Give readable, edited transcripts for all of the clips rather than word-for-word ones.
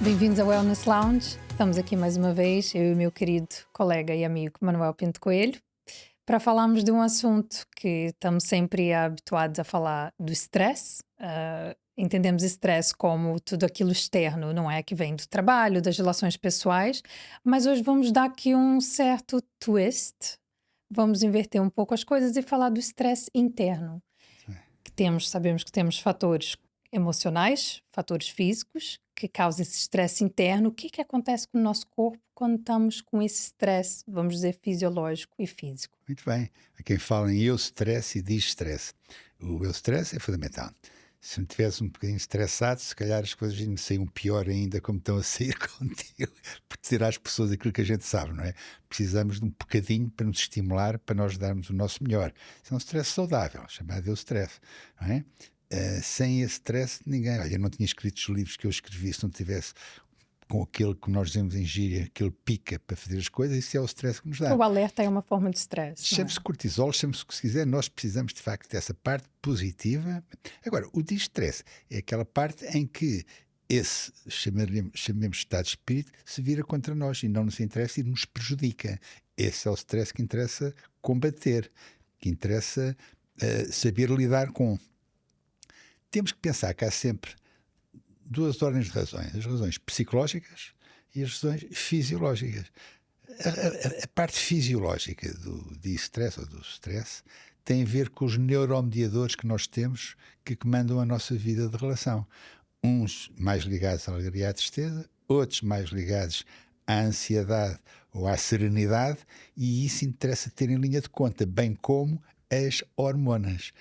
Bem-vindos ao Wellness Lounge. Estamos aqui mais uma vez, eu e o meu querido colega e amigo Manuel Pinto Coelho, para falarmos de um assunto que estamos sempre habituados a falar do stress. Entendemos stress como tudo aquilo externo, não é? Que vem do trabalho, das relações pessoais, mas hoje vamos dar aqui um certo twist. Vamos inverter um pouco as coisas e falar do stress interno. Sabemos que temos fatores emocionais, fatores físicos, que causam esse stress interno. O que é que acontece com o nosso corpo quando estamos com esse stress, vamos dizer, fisiológico e físico? Muito bem. Há quem fala em eu stress e diz stress. O eu stress é fundamental. Se não estivesse um bocadinho estressado, se calhar as coisas me saíam pior ainda como estão a sair contigo, por tirar às pessoas aquilo que a gente sabe, não é? Precisamos de um bocadinho para nos estimular, para nós darmos o nosso melhor. Isso é um stress saudável, chamado eu stress, não é? Sem esse stress, ninguém. Olha, eu não tinha escrito os livros que eu escrevi se não tivesse com aquele que nós dizemos em gíria, aquele pica para fazer as coisas, isso é o stress que nos dá. O alerta é uma forma de stress, não é? Chame-se cortisol, chame-se o que se quiser, nós precisamos de facto dessa parte positiva. Agora, o distress é aquela parte em que esse, chamemos estado de espírito, se vira contra nós e não nos interessa e nos prejudica. Esse é o stress que interessa combater, que interessa saber lidar com. Temos que pensar que há sempre duas ordens de razões: as razões psicológicas e as razões fisiológicas. A parte fisiológica do stress ou do stress tem a ver com os neuromediadores que nós temos que comandam a nossa vida de relação. Uns mais ligados à alegria e à tristeza, outros mais ligados à ansiedade ou à serenidade, e isso interessa ter em linha de conta, bem como as hormonas.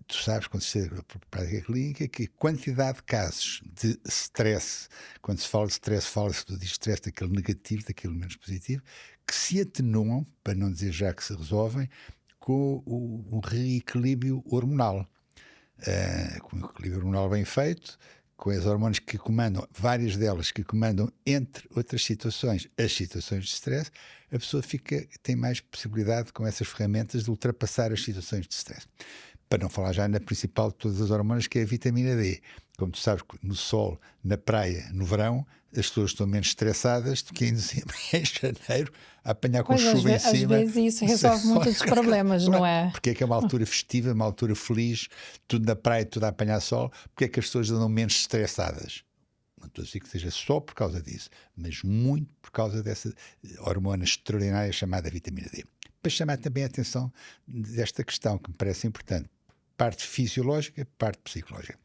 Tu sabes, quando se faz a prática clínica, que a quantidade de casos de stress, quando se fala de stress, fala-se do distress, daquele negativo, daquele menos positivo, que se atenuam, para não dizer já que se resolvem, com o reequilíbrio hormonal. Com o equilíbrio hormonal bem feito, com as hormonas que comandam, várias delas que comandam, entre outras situações, as situações de stress, a pessoa tem mais possibilidade, com essas ferramentas, de ultrapassar as situações de stress. Para não falar já na principal de todas as hormonas, que é a vitamina D. Como tu sabes, no sol, na praia, no verão, as pessoas estão menos estressadas do que em dezembro e em janeiro, a apanhar com Pois, chuva em às cima. vezes isso resolve muitos dos problemas, não é? Porque é que é uma altura festiva, uma altura feliz, tudo na praia, tudo a apanhar sol, porque é que as pessoas andam menos estressadas? Não estou a dizer que seja só por causa disso, mas muito por causa dessa hormona extraordinária chamada vitamina D. Para chamar também a atenção desta questão, que me parece importante: parte fisiológica, parte psicológica.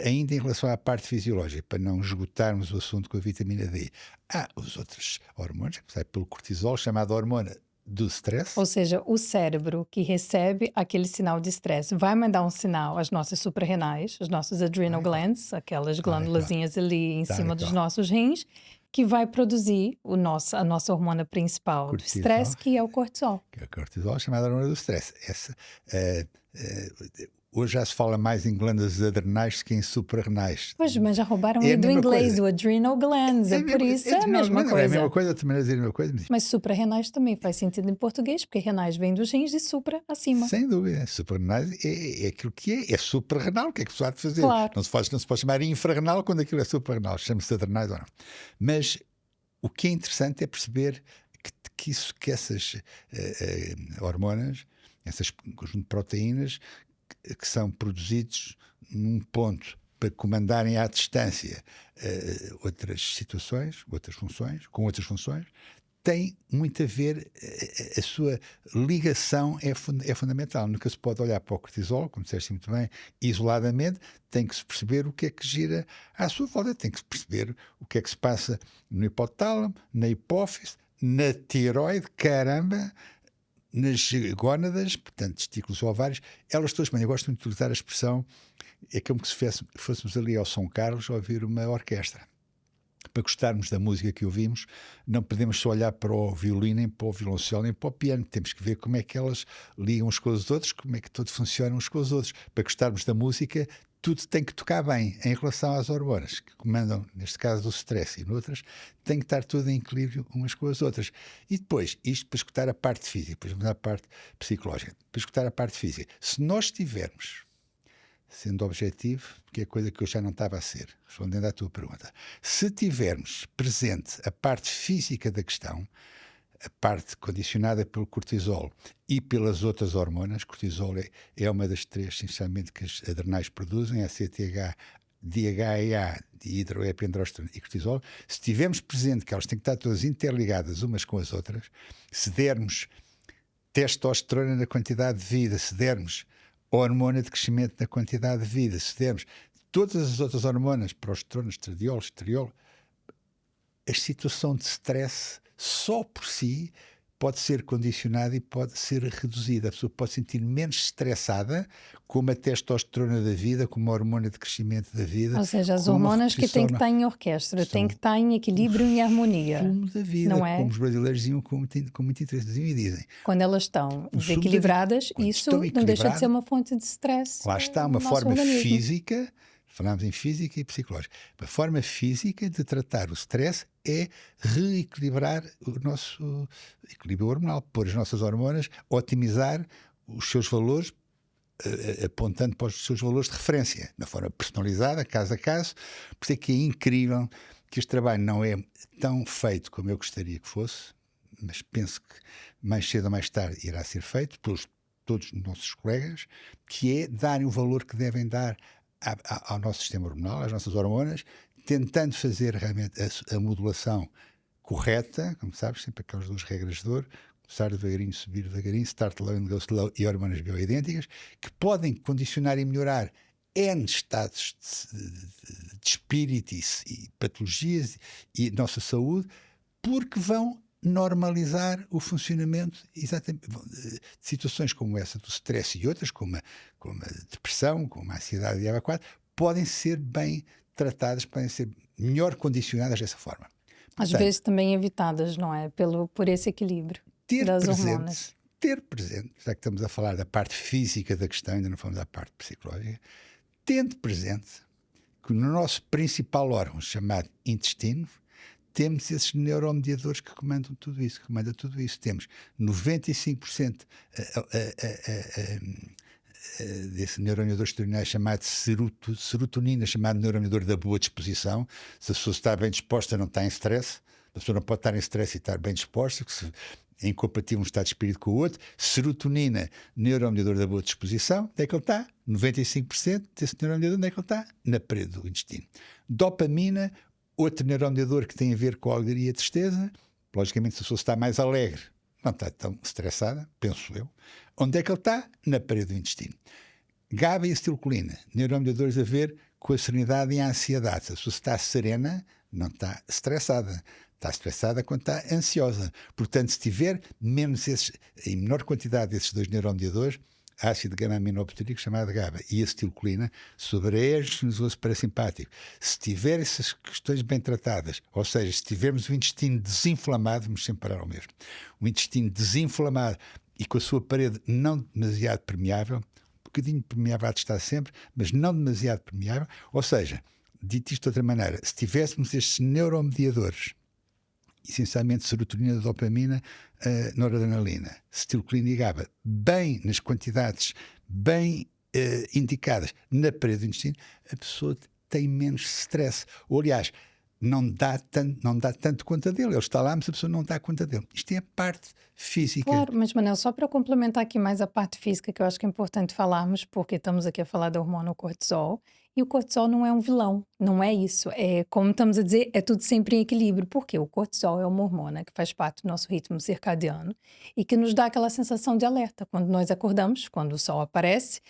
Ainda em relação à parte fisiológica, para não esgotarmos o assunto com a vitamina D, há os outros hormonas, que sai pelo cortisol, chamada hormona do stress. Ou seja, o cérebro que recebe aquele sinal de stress vai mandar um sinal às nossas suprarrenais, as nossas adrenal glands, aquelas glândulazinhas ali em cima dos nossos rins, que vai produzir a nossa hormona principal do Cortisol. stress, que é o cortisol. Que é o cortisol, chamada hormona do stress. Hoje já se fala mais em glândulas adrenais que em suprarrenais. Pois, mas já roubaram É aí a do mesma inglês, coisa. o adrenal glands, por isso é a mesma É a coisa. mesma coisa, também não dizer a mesma coisa, Mas suprarrenais também faz sentido em português, porque renais vem dos rins e supra acima. sem dúvida. Suprarrenais é aquilo que é suprarrenal. O que é que se há de fazer? Claro. Não se pode chamar infrarrenal quando aquilo é suprarrenal. Chama-se adrenais ou não. Mas o que é interessante é perceber que essas hormonas, essas conjunto de proteínas, que são produzidos num ponto para comandarem à distância outras situações, com outras funções, tem muito a ver, a sua ligação é fundamental. Nunca se pode olhar para o cortisol, como disseste muito bem, isoladamente. Tem que se perceber o que é que gira à sua volta, tem que se perceber o que é que se passa no hipotálamo, na hipófise, na tireoide, caramba, nas gónadas, portanto, testículos ovários, elas todas, eu gosto muito de utilizar a expressão, é como se fôssemos ali ao São Carlos a ouvir uma orquestra. Para gostarmos da música que ouvimos, não podemos só olhar para o violino, nem para o violoncelo, nem para o piano. Temos que ver como é que elas ligam uns com os outros, como é que tudo funciona uns com os outros. Para gostarmos da música, tudo tem que tocar bem. Em relação às hormonas, que comandam, neste caso, o stress e noutras, tem que estar tudo em equilíbrio umas com as outras. E depois, isto para escutar a parte física, depois vamos à parte psicológica. Para escutar a parte física, se nós estivermos sendo objetivo, que é coisa que eu já não estava a ser, respondendo à tua pergunta. Se tivermos presente a parte física da questão, a parte condicionada pelo cortisol e pelas outras hormonas, cortisol é uma das três, essencialmente, que as adrenais produzem, a CTH, DHEA, dihidroepiandrosterona e cortisol. Se tivermos presente que elas têm que estar todas interligadas umas com as outras, se dermos testosterona na quantidade de vida, se dermos hormona de crescimento na quantidade de vida, se dermos todas as outras hormonas, progesterona, estradiol, esteriol, a situação de stress só por si pode ser condicionada e pode ser reduzida. A pessoa pode sentir menos estressada com uma testosterona da vida, com uma hormona de crescimento da vida. Ou seja, as hormonas que têm que estar em orquestra, têm que estar em equilíbrio e em harmonia. Sumo da vida, não é? como os brasileiros diziam com muito interesse, diziam e dizem. Quando elas estão desequilibradas, isso não deixa de ser uma fonte de stress. Lá está, uma forma física, falámos em física e psicológica, uma forma física de tratar o stress é reequilibrar o nosso equilíbrio hormonal, pôr as nossas hormonas, otimizar os seus valores, apontando para os seus valores de referência, de uma forma personalizada, caso a caso. Por isso é que é incrível que este trabalho não é tão feito como eu gostaria que fosse, mas penso que mais cedo ou mais tarde irá ser feito pelos todos os nossos colegas, que é darem o valor que devem dar ao nosso sistema hormonal, às nossas hormonas, tentando fazer realmente a modulação correta, como sabes, sempre aquelas duas regras de ouro, começar devagarinho, subir devagarinho, start low and go slow, e hormonas bioidênticas, que podem condicionar e melhorar N estados de espírito e patologias e nossa saúde, porque vão normalizar o funcionamento exatamente de situações como essa do stress e outras, como a depressão, como a ansiedade e a 4, podem ser bem tratadas, podem ser melhor condicionadas dessa forma. Às vezes também evitadas, não é? Por esse equilíbrio das hormonas. Ter presente, já que estamos a falar da parte física da questão, ainda não fomos à parte psicológica, tendo presente que no nosso principal órgão, chamado intestino, temos esses neuromediadores que comandam tudo isso, Temos 95% desse neuromediador extraordinário chamado serotonina, chamado neuromediador da boa disposição. Se a pessoa está bem disposta, não está em stress. A pessoa não pode estar em stress e estar bem disposta, porque é incompatível um estado de espírito com o outro. Serotonina, neuromediador da boa disposição, onde é que ele está? 95% desse neuromediador, onde é que ele está? Na parede do intestino. Dopamina, outro neuromediador que tem a ver com a alegria e a tristeza. Logicamente, se a pessoa está mais alegre, não está tão estressada, penso eu. Onde é que ele está? Na parede do intestino. GABA e acetilcolina, neuromediadores a ver com a serenidade e a ansiedade. Se a pessoa está serena, não está estressada. Está estressada quando está ansiosa. Portanto, se tiver em menor quantidade desses dois neuromediadores, ácido gama-aminobutírico chamado GABA e acetilcolina, sobreage no osso parasimpático. Se tiver essas questões bem tratadas, ou seja, se tivermos o intestino desinflamado, vamos sempre parar ao mesmo, o intestino desinflamado e com a sua parede não demasiado permeável, um bocadinho permeável há de estar sempre, mas não demasiado permeável, ou seja, dito isto de outra maneira, se tivéssemos estes neuromediadores, essencialmente serotonina, dopamina, noradrenalina, acetilcolina e GABA, bem nas quantidades, bem indicadas na parede do intestino, a pessoa tem menos stress. Ou, aliás, não dá tanto conta dele. Ele está lá, mas a pessoa não dá conta dele. Isto é a parte física. Claro, mas Manel, só para complementar aqui mais a parte física, que eu acho que é importante falarmos, porque estamos aqui a falar da hormona cortisol, e o cortisol não é um vilão, não é isso. É, como estamos a dizer, é tudo sempre em equilíbrio, porque o cortisol é uma hormona que faz parte do nosso ritmo circadiano e que nos dá aquela sensação de alerta. Quando nós acordamos, quando o sol aparece,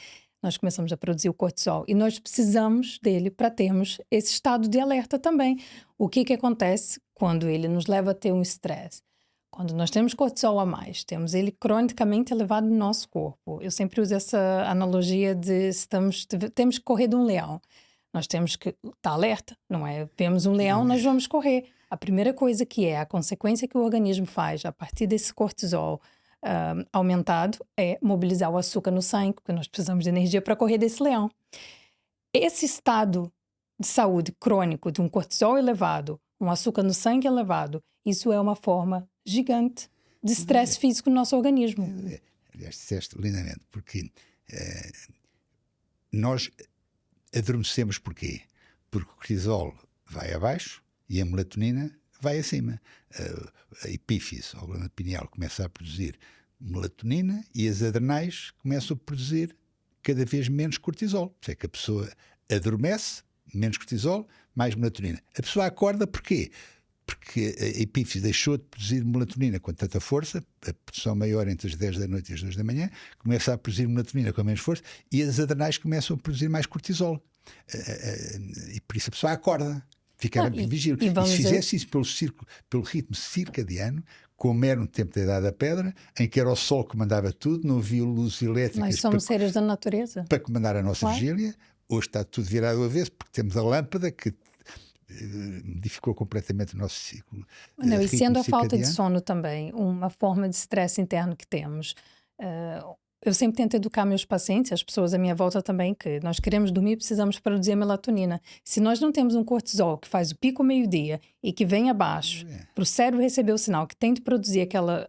nós começamos a produzir o cortisol e nós precisamos dele para termos esse estado de alerta também. O que acontece quando ele nos leva a ter um estresse? Quando nós temos cortisol a mais, temos ele cronicamente elevado no nosso corpo. Eu sempre uso essa analogia de temos que correr de um leão. Nós temos que estar alerta, não é? Vemos um leão, nós vamos correr. A primeira coisa a consequência que o organismo faz a partir desse cortisol aumentado é mobilizar o açúcar no sangue, porque nós precisamos de energia para correr desse leão. Esse estado de saúde crônico de um cortisol elevado, um açúcar no sangue elevado, isso é uma forma gigante de estresse físico no nosso organismo. Aliás, disseste lindamente, porque nós adormecemos porquê? Porque o cortisol vai abaixo e a melatonina vai acima. A epífise, ou a glândula pineal, começa a produzir melatonina e as adrenais começam a produzir cada vez menos cortisol. Por isso é que a pessoa adormece, menos cortisol, mais melatonina. A pessoa acorda porquê? Porque a epífise deixou de produzir melatonina com tanta força, a produção maior entre as 10 da noite e as 2 da manhã, começa a produzir melatonina com menos força e as adrenais começam a produzir mais cortisol. E por isso a pessoa acorda, fica vigília. E se fizesse isso pelo ritmo circadiano, como era no tempo da Idade da Pedra, em que era o Sol que mandava tudo, não havia luzes elétricas. Nós somos seres da natureza. Para comandar a nossa vigília. Hoje está tudo virado ao avesso, porque temos a lâmpada que modificou completamente o nosso ciclo. Não, e sendo a falta de sono também uma forma de stress interno que temos. Eu sempre tento educar meus pacientes, as pessoas à minha volta também, que nós queremos dormir, precisamos produzir melatonina. Se nós não temos um cortisol que faz o pico ao meio-dia e que vem abaixo, para o cérebro receber o sinal que tem de produzir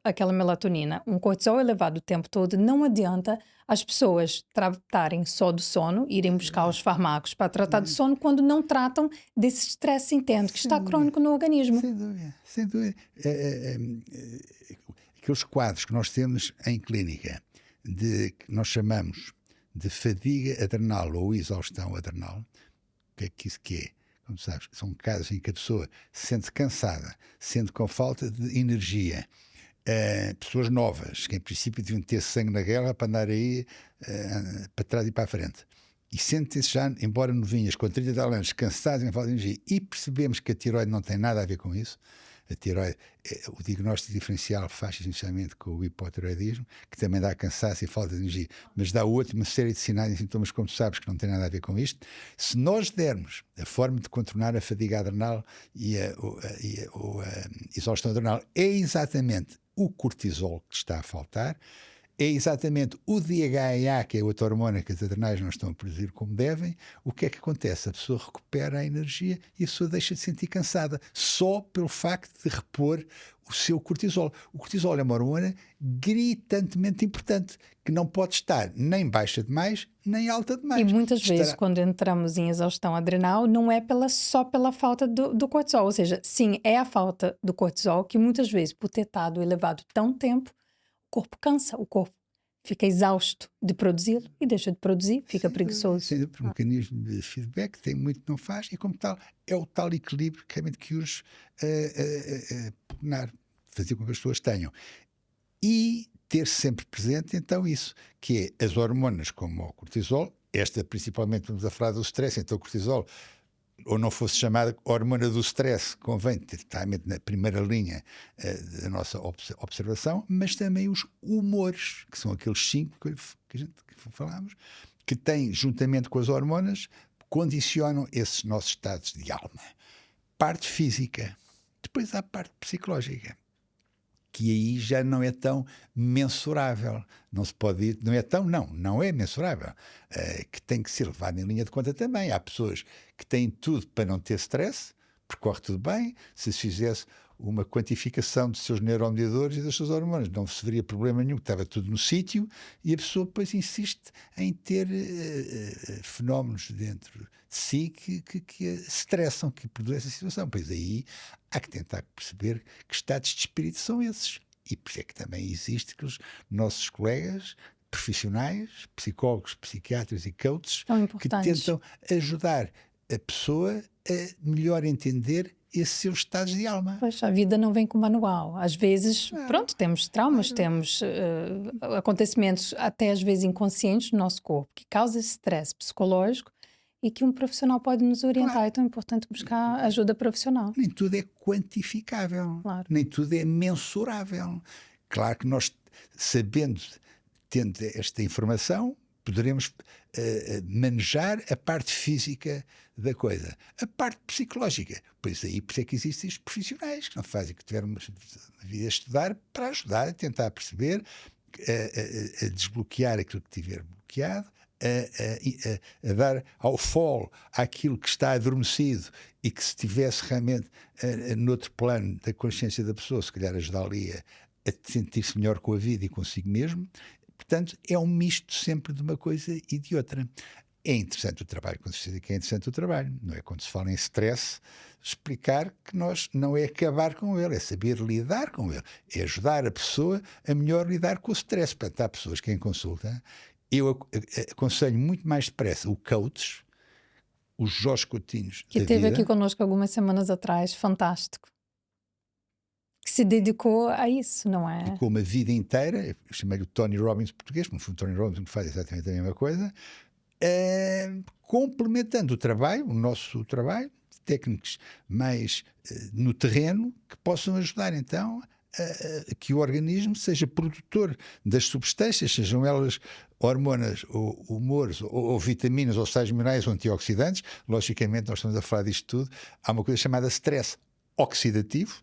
aquela melatonina, um cortisol elevado o tempo todo, não adianta as pessoas tratarem só do sono, irem buscar os fármacos para tratar do sono, quando não tratam desse estresse interno que está crônico no organismo. Sem dúvida, sem dúvida. Aqueles quadros que nós temos em clínica, que nós chamamos de fadiga adrenal ou exaustão adrenal, o que é que isso que é? Como sabes, são casos em que a pessoa se sente cansada, sente com falta de energia. Pessoas novas, que em princípio deviam ter sangue na guerra para andar aí para trás e para a frente. E sentem-se já, embora novinhas, com 30 e tal anos, cansadas em falta de energia, e percebemos que a tiroide não tem nada a ver com isso. A tiroide, o diagnóstico diferencial faz essencialmente com o hipotiroidismo, que também dá cansaço e falta de energia, mas dá outra uma série de sinais e sintomas, como tu sabes, que não tem nada a ver com isto. Se nós dermos a forma de contornar a fadiga adrenal e a exaustão adrenal, é exatamente o cortisol que está a faltar, é exatamente o DHEA, que é outra hormona que as adrenais não estão a produzir como devem. O que é que acontece? A pessoa recupera a energia e a pessoa deixa de se sentir cansada, só pelo facto de repor o seu cortisol. O cortisol é uma hormona gritantemente importante, que não pode estar nem baixa demais, nem alta demais. E muitas vezes, quando entramos em exaustão adrenal, não é só pela falta do cortisol. Ou seja, sim, é a falta do cortisol que muitas vezes, por ter estado elevado tão tempo, o corpo cansa, o corpo fica exausto de produzi-lo e deixa de produzir, fica preguiçoso. Sim, por mecanismo de feedback, tem muito que não faz, e como tal, é o tal equilíbrio que realmente que os pugnar, fazer com que as pessoas tenham. E ter sempre presente, então, isso, que é as hormonas como o cortisol, esta principalmente, vamos a falar do stress, então o cortisol, ou não fosse chamada hormona do stress, convém estar na primeira linha da nossa observação, mas também os humores, que são aqueles 5 que falámos, que têm, juntamente com as hormonas, condicionam esses nossos estados de alma. Parte física. Depois há a parte psicológica, que aí já não é tão mensurável. Não se pode ir, não é mensurável. Que tem que ser levado em linha de conta também. Há pessoas que têm tudo para não ter stress, porque corre tudo bem. Se fizesse uma quantificação dos seus neuromediadores e das suas hormonas, não se veria problema nenhum, estava tudo no sítio, e a pessoa depois insiste em ter fenómenos dentro de si que estressam, que produzem essa situação. Pois aí há que tentar perceber que estados de espírito são esses. E por isso é que também existe que os nossos colegas profissionais, psicólogos, psiquiatras e coaches, que tentam ajudar a pessoa a melhor entender esses seus estados de alma. Pois, a vida não vem com manual. Às vezes, pronto, temos traumas, temos acontecimentos até às vezes inconscientes no nosso corpo, que causam esse stress psicológico e que um profissional pode nos orientar. Claro. Então é importante buscar ajuda profissional. Nem tudo é quantificável, claro. Nem tudo é mensurável. Claro que nós, tendo esta informação, poderemos manejar a parte física da coisa. A parte psicológica, pois aí por isso é que existem os profissionais que não fazem, que tiveram uma vida a estudar para ajudar a tentar perceber, a desbloquear aquilo que tiver bloqueado, a dar ao fall àquilo que está adormecido e que, se estivesse realmente noutro plano da consciência da pessoa, se calhar ajudar-lhe a sentir-se melhor com a vida e consigo mesmo. Portanto, é um misto sempre de uma coisa e de outra. É interessante o trabalho, com certeza que é interessante o trabalho, não é? Quando se fala em stress, explicar que nós não é acabar com ele, é saber lidar com ele, é ajudar a pessoa a melhor lidar com o stress. Portanto, há pessoas que em consulta, eu aconselho muito mais depressa o coach, os Jorge Coutinhos Que da teve aqui vida, conosco algumas semanas atrás, fantástico. Que se dedicou a isso, não e é? com uma vida inteira, eu chamei-lhe o Tony Robbins português, mas foi o Tony Robbins que faz exatamente a mesma coisa, complementando o trabalho, o nosso trabalho, técnicos mais no terreno, que possam ajudar então a que o organismo seja produtor das substâncias, sejam elas hormonas ou humores ou vitaminas ou sais minerais ou antioxidantes. Logicamente nós estamos a falar disto tudo. Há uma coisa chamada stress oxidativo,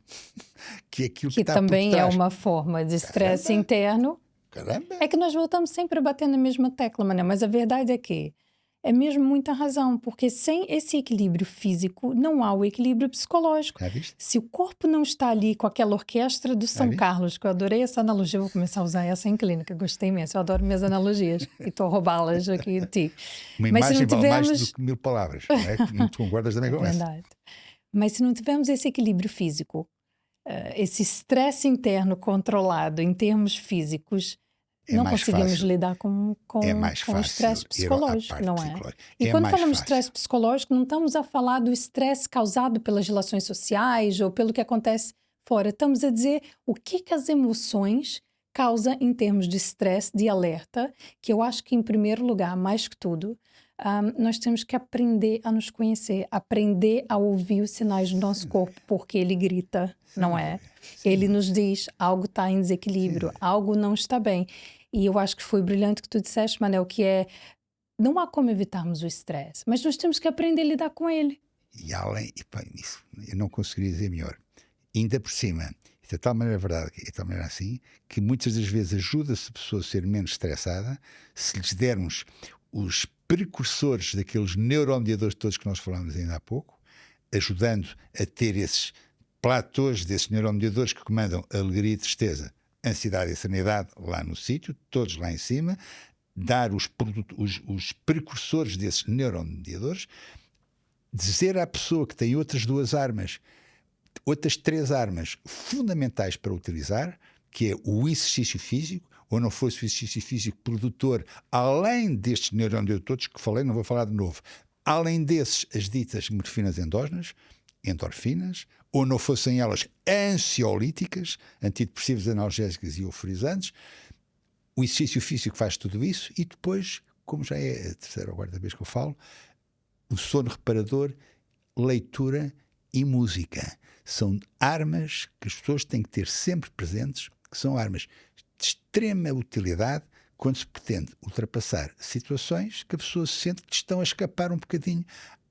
que é aquilo que Que está por também é detrás. uma forma de estresse Caramba, interno. caramba. É que nós voltamos sempre a bater na mesma tecla, Mané, mas a verdade é que é mesmo muita razão, porque sem esse equilíbrio físico não há o equilíbrio psicológico. Já viste? Se o corpo não está ali com aquela orquestra do Já São viste? Carlos, que eu adorei essa analogia, vou começar a usar essa em clínica, gostei imenso, eu adoro minhas analogias e estou a roubá-las aqui de ti. Uma Mas se não imagem vale mais do tivermos... que 1000 palavras, não é? Tu concordas também É com essa? verdade. Mas se não tivermos esse equilíbrio físico, esse estresse interno controlado em termos físicos, É não mais conseguimos fácil. lidar com, É com, mais com o estresse fácil ir à psicológico, parte não é? psicológica. E É quando mais falamos de fácil. estresse psicológico, não estamos a falar do estresse causado pelas relações sociais ou pelo que acontece fora. Estamos a dizer o que as emoções causam em termos de estresse, de alerta, que eu acho que, em primeiro lugar, mais que tudo, nós temos que aprender a nos conhecer, aprender a ouvir os sinais do nosso corpo, porque ele grita, não é? Ele nos diz algo está em desequilíbrio, algo não está bem. E eu acho que foi brilhante que tu disseste, Manel, que é, não há como evitarmos o estresse, mas nós temos que aprender a lidar com ele. E além, e pá, isso, eu não conseguiria dizer melhor. Ainda por cima, isso é de tal maneira verdade, é de tal maneira assim, que muitas das vezes ajuda-se a pessoa a ser menos estressada se lhes dermos os precursores daqueles neuromediadores todos que nós falámos ainda há pouco, ajudando a ter esses platôs desses neuromediadores que comandam alegria e tristeza, ansiedade e serenidade lá no sítio, todos lá em cima, dar os precursores desses neuromediadores, dizer à pessoa que tem outras duas armas, outras três armas fundamentais para utilizar, que é o exercício físico, ou não fosse o exercício físico produtor, além destes neurotransmissores que falei, não vou falar de novo, além desses, as ditas morfinas endógenas, endorfinas, ou não fossem elas ansiolíticas, antidepressivos, analgésicos e euforizantes. O exercício físico faz tudo isso e depois, como já é a terceira ou quarta vez que eu falo, o sono reparador, leitura e música. São armas que as pessoas têm que ter sempre presentes, que são armas de extrema utilidade quando se pretende ultrapassar situações que a pessoa se sente que estão a escapar um bocadinho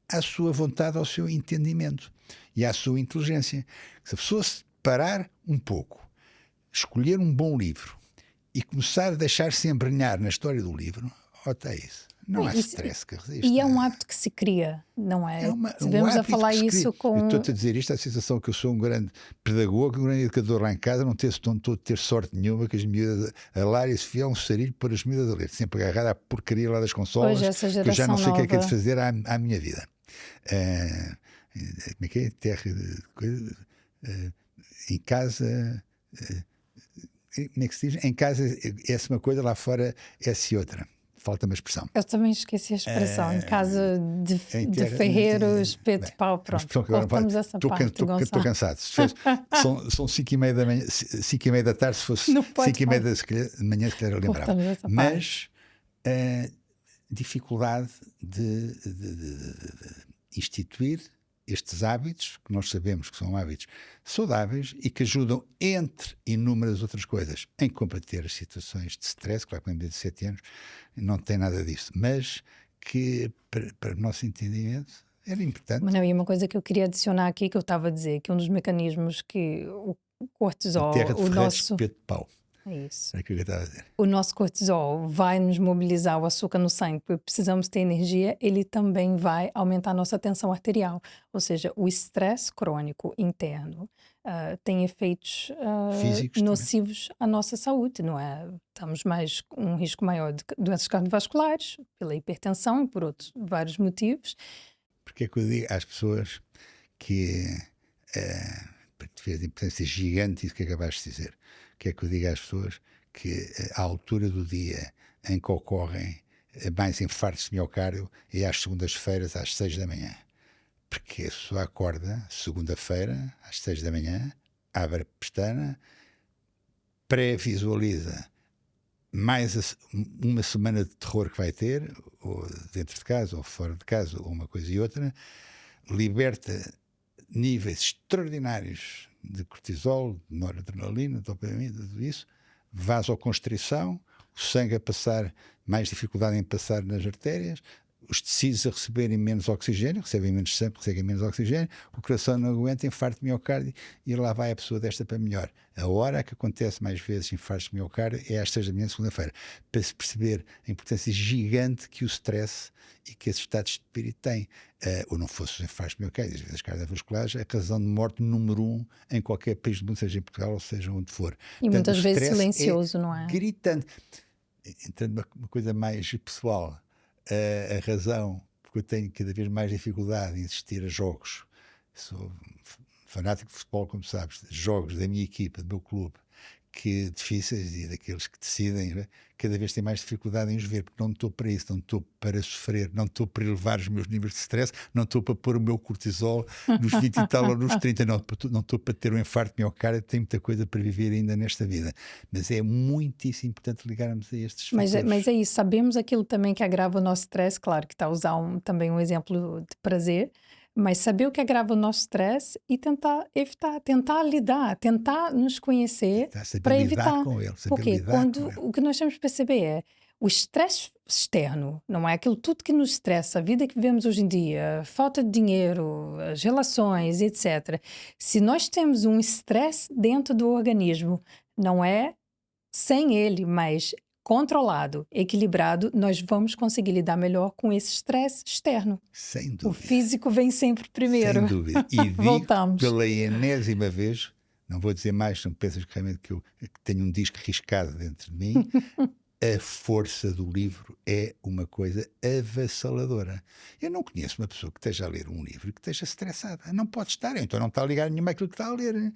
à sua vontade, ao seu entendimento e à sua inteligência. Se a pessoa se parar um pouco, escolher um bom livro e começar a deixar-se embrenhar na história do livro, é isso. Não há stress que resista. E é um hábito que se cria, não é? Tivemos a falar isso com... Eu estou-te a dizer isto, a sensação que eu sou um grande pedagogo, um grande educador lá em casa, não estou a ter sorte nenhuma, que as miúdas, a Lara e a Sofia, é um sarilho para as miúdas a ler, sempre agarrada à porcaria lá das consolas, que eu já não sei o que é de fazer à minha vida. Como é que é? Terra de coisa, em casa... como é que se diz? Em casa é-se uma coisa, lá fora é-se outra. Falta uma expressão. Eu também esqueci a expressão. Em casa de ferreiros, espeto de pau, pronto. Cortamos essa parte, Estou cansado. São 5h30 da manhã, 5h30 da tarde, se fosse 5h30 da manhã, se calhar eu lembrava. Mas dificuldade de instituir estes hábitos, que nós sabemos que são hábitos saudáveis e que ajudam, entre inúmeras outras coisas, em combater as situações de stress. Claro que com 17 anos não tem nada disso, mas que para o nosso entendimento era importante. Mas não, e uma coisa que eu queria adicionar aqui, que eu estava a dizer, que um dos mecanismos que o cortisol, terra de o nosso... espeto de pau. É isso. É aquilo que eu estava a dizer. O nosso cortisol vai nos mobilizar o açúcar no sangue, porque precisamos ter energia, ele também vai aumentar a nossa tensão arterial. Ou seja, o estresse crônico interno tem efeitos Físicos também. nocivos à nossa saúde, não é? Estamos mais com um risco maior de doenças cardiovasculares, pela hipertensão e por outros vários motivos. Porque é que eu digo às pessoas que para te ver a importância gigante isso que acabaste de dizer, que é que eu digo às pessoas que à altura do dia em que ocorrem mais infartos de miocárdio é às segundas-feiras às 6 da manhã. Porque a pessoa acorda segunda-feira às 6 da manhã, abre a pestana, pré-visualiza uma semana de terror que vai ter, ou dentro de casa, ou fora de casa, ou uma coisa e outra, liberta níveis extraordinários de cortisol, de noradrenalina, dopamina, tudo isso, vasoconstrição, o sangue a passar, mais dificuldade em passar nas artérias, os tecidos a receberem menos oxigênio, recebem menos sangue, recebem menos oxigênio, o coração não aguenta, infarto de miocárdio, e lá vai a pessoa desta para melhor. A hora que acontece mais vezes infarto de miocárdio é às 6 da manhã, segunda-feira, para se perceber a importância gigante que o stress e que esse estado de espírito tem. Ou não fosse os infartos de miocárdio, as vezes cardiovasculares, é a razão de morte número 1 em qualquer país do mundo, seja em Portugal ou seja onde for. E Portanto, o muitas vezes stress silencioso, não é? gritante. Entrando numa coisa mais pessoal, a razão porque eu tenho cada vez mais dificuldade em assistir a jogos, sou fanático de futebol, como sabes, jogos da minha equipa, do meu clube, que difíceis e daqueles que decidem, né? Cada vez tenho mais dificuldade em os ver, porque não estou para isso, não estou para sofrer, não estou para elevar os meus níveis de stress, não estou para pôr o meu cortisol nos 20 e tal ou nos 30, não estou para ter um infarto de miocárdio, tenho muita coisa para viver ainda nesta vida. Mas é muitíssimo importante ligarmos a estes fatores. Mas é isso, sabemos aquilo também que agrava o nosso stress, claro que está a usar também um exemplo de prazer, mas saber o que agrava o nosso stress e tentar evitar, tentar lidar, tentar nos conhecer Saber para lidar evitar. com ele, saber Porque lidar com quando ele. o que nós temos que perceber é o estresse externo, não é aquilo tudo que nos estressa, a vida que vivemos hoje em dia, a falta de dinheiro, as relações, etc. Se nós temos um estresse dentro do organismo, não é sem ele, mas controlado, equilibrado, nós vamos conseguir lidar melhor com esse estresse externo. Sem O dúvida. físico vem sempre primeiro. Sem dúvida. E digo Voltamos. pela enésima vez, não vou dizer mais, não pensas que realmente que eu tenho um disco riscado dentro de mim, a força do livro é uma coisa avassaladora. Eu não conheço uma pessoa que esteja a ler um livro e que esteja estressada. Não pode estar, então não está a ligar nenhuma àquilo que está a ler.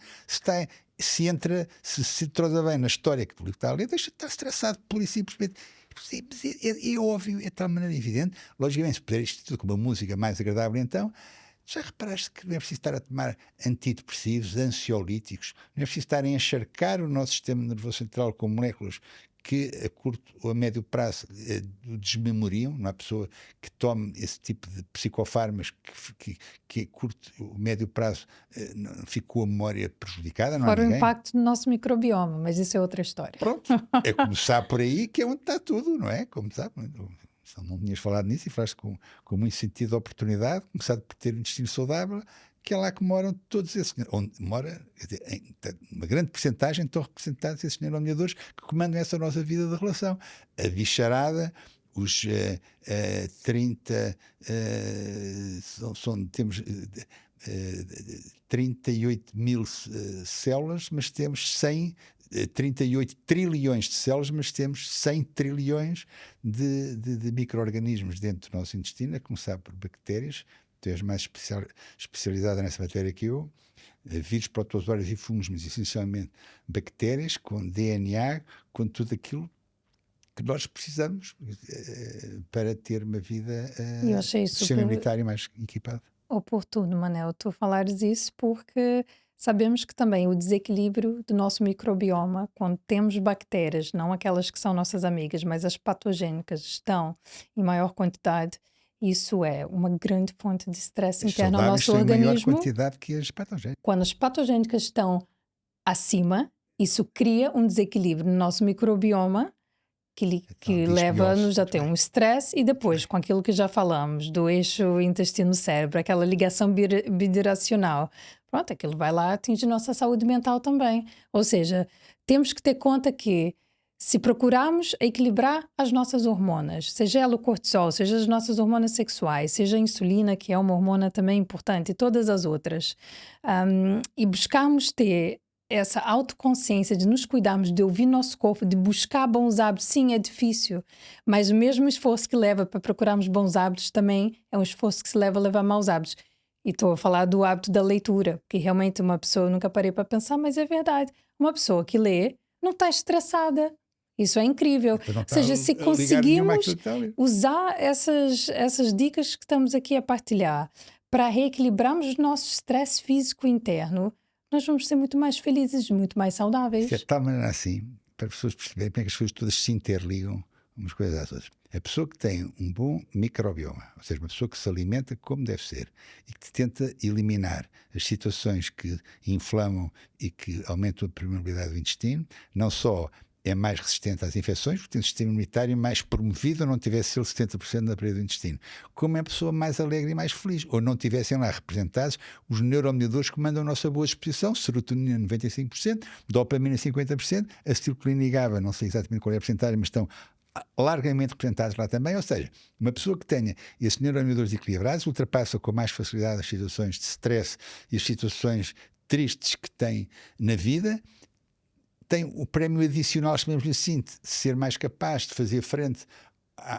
Se entrosa bem na história que o livro está a ler, deixa de estar estressado, pura e simplesmente. É óbvio, é de tal maneira evidente. Logicamente, se puder isto tudo com uma música mais agradável, então. Já reparaste que não é preciso estar a tomar antidepressivos, ansiolíticos, não é preciso estar a encharcar o nosso sistema nervoso central com moléculas que a curto ou a médio prazo desmemoriam. Não há pessoa que tome esse tipo de psicofármacos que a curto ou médio prazo ficou a memória prejudicada. Não há Fora o ninguém. impacto no nosso microbioma, mas isso é outra história. Pronto, é começar por aí que é onde está tudo, não é? Como sabe, não tinhas falado nisso e falaste com muito sentido de oportunidade, começado por ter um intestino saudável, que é lá que moram todos esses, onde mora, uma grande porcentagem estão representados esses neuronomeadores que comandam essa nossa vida de relação. A bicharada, os 30, temos 38 mil células, mas temos 38 trilhões de células, mas temos 100 trilhões de micro-organismos dentro do nosso intestino, a começar por bactérias. Tu és mais especializada nessa matéria que eu. Vírus, protozoários e fungos, mas essencialmente bactérias com DNA, com tudo aquilo que nós precisamos para ter uma vida E eu achei sistema super imunitário mais equipado. oportuno, Manel, tu falares isso porque sabemos que também o desequilíbrio do nosso microbioma, quando temos bactérias, não aquelas que são nossas amigas, mas as patogênicas, estão em maior quantidade, isso é uma grande fonte de stress As interno ao saudáveis nosso têm maior organismo. quantidade que as patogénicas. Quando as patogênicas estão acima, isso cria um desequilíbrio no nosso microbioma que leva-nos a ter um stress e depois, com aquilo que já falamos, do eixo intestino-cérebro, aquela ligação bidirecional, pronto, aquilo vai lá atingir nossa saúde mental também. Ou seja, temos que ter conta que se procurarmos equilibrar as nossas hormonas, seja ela o cortisol, seja as nossas hormonas sexuais, seja a insulina, que é uma hormona também importante, e todas as outras, e buscarmos ter essa autoconsciência de nos cuidarmos, de ouvir nosso corpo, de buscar bons hábitos, sim, é difícil, mas o mesmo esforço que leva para procurarmos bons hábitos também é um esforço que se leva a levar maus hábitos. E estou a falar do hábito da leitura, que realmente uma pessoa, nunca parei para pensar, mas é verdade, uma pessoa que lê não está estressada. Isso é incrível. Então não Ou seja, se está ligado nenhuma àquilo conseguimos que está ali. usar essas dicas que estamos aqui a partilhar para reequilibrarmos o nosso stress físico interno, nós vamos ser muito mais felizes, muito mais Isso é saudáveis. de tal maneira assim, para as pessoas perceberem como é que as coisas todas se interligam umas coisas às outras. A pessoa que tem um bom microbioma, ou seja, uma pessoa que se alimenta como deve ser e que tenta eliminar as situações que inflamam e que aumentam a permeabilidade do intestino, não só é mais resistente às infecções, porque tem um sistema imunitário mais promovido, ou não tivesse ele 70% na parede do intestino, como é a pessoa mais alegre e mais feliz, ou não tivessem lá representados os neuromediadores que mandam a nossa boa disposição, serotonina 95%, dopamina 50%, acetilcolina e GABA, não sei exatamente qual é a porcentagem, mas estão largamente representados lá também, ou seja, uma pessoa que tenha esses neurotransmissores equilibrados ultrapassa com mais facilidade as situações de stress e as situações tristes que tem na vida, tem o prémio adicional, chamemos assim, de ser mais capaz de fazer frente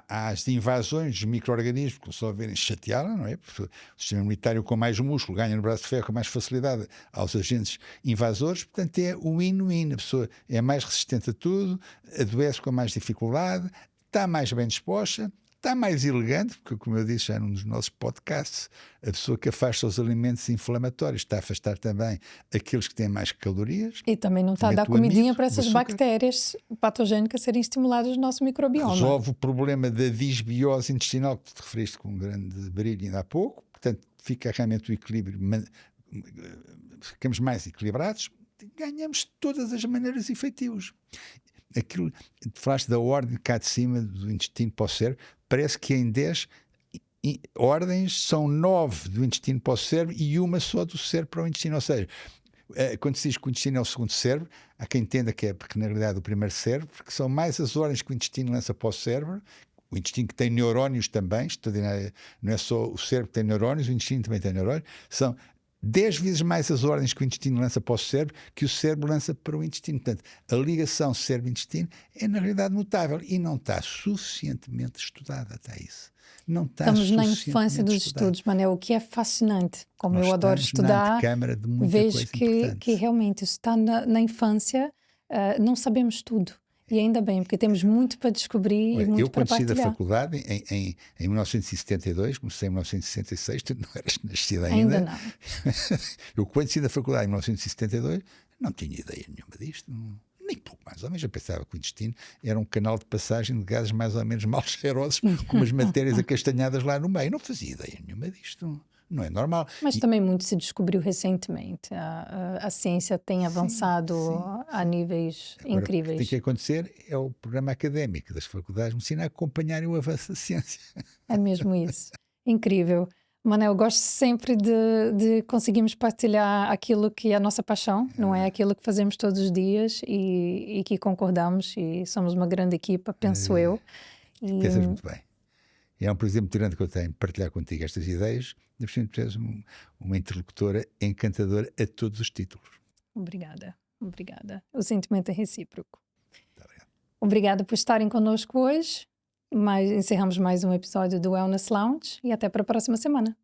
às invasões dos micro-organismos que só verem chateá-la, não é? Porque o sistema imunitário com mais músculo ganha no braço de ferro com mais facilidade aos agentes invasores, portanto é o win-win, a pessoa é mais resistente a tudo, adoece com mais dificuldade, está mais bem disposta, está mais elegante, porque como eu disse já num dos nossos podcasts, a pessoa que afasta os alimentos inflamatórios está a afastar também aqueles que têm mais calorias. E também não está a dar comidinha para essas bactérias patogénicas serem estimuladas no nosso microbioma. Resolve o problema da disbiose intestinal, que te referiste com um grande brilho ainda há pouco, portanto fica realmente o equilíbrio, ficamos mais equilibrados, ganhamos de todas as maneiras efetivos. Aquilo, falaste da ordem cá de cima do intestino para o cérebro, parece que em 10 ordens são 9 do intestino para o cérebro e uma só do cérebro para o intestino, ou seja, quando se diz que o intestino é o segundo cérebro, há quem entenda que é porque na realidade o primeiro cérebro, porque são mais as ordens que o intestino lança para o cérebro, o intestino que tem neurónios também, não é só o cérebro que tem neurónios, o intestino também tem neurónios, são 10 vezes mais as ordens que o intestino lança para o cérebro que o cérebro lança para o intestino. Portanto, a ligação cérebro-intestino é na realidade notável e não está suficientemente estudada até isso. Não está Estamos na infância dos estudos, Manel, o que é fascinante. Como eu adoro estudar, vejo que realmente isso está na infância, não sabemos tudo. E ainda bem, porque temos muito para descobrir e muito para partilhar. Eu, quando saí da faculdade, em 1972, comecei em 1966, tu não eras nascida ainda. Ainda não. Eu, quando saí da faculdade em 1972, não tinha ideia nenhuma disto. Nem pouco mais ou menos. Eu pensava que o intestino era um canal de passagem de gases mais ou menos mal cheirosos, com umas matérias acastanhadas lá no meio. Não fazia ideia nenhuma disto. Não é normal. Mas também muito se descobriu recentemente. A ciência tem avançado a níveis incríveis. O que tem que acontecer é o programa académico das faculdades de medicina acompanharem o avanço da ciência. É mesmo isso. Incrível. Manel, gosto sempre de conseguirmos partilhar aquilo que é a nossa paixão, não é aquilo que fazemos todos os dias e que concordamos e somos uma grande equipa, penso eu. Pensas muito bem. É um prazer muito grande que eu tenho partilhar contigo estas ideias. Tu és uma interlocutora encantadora a todos os títulos. Obrigada. O sentimento é recíproco. Muito obrigado. Obrigada por estarem connosco hoje. Encerramos mais um episódio do Wellness Lounge e até para a próxima semana.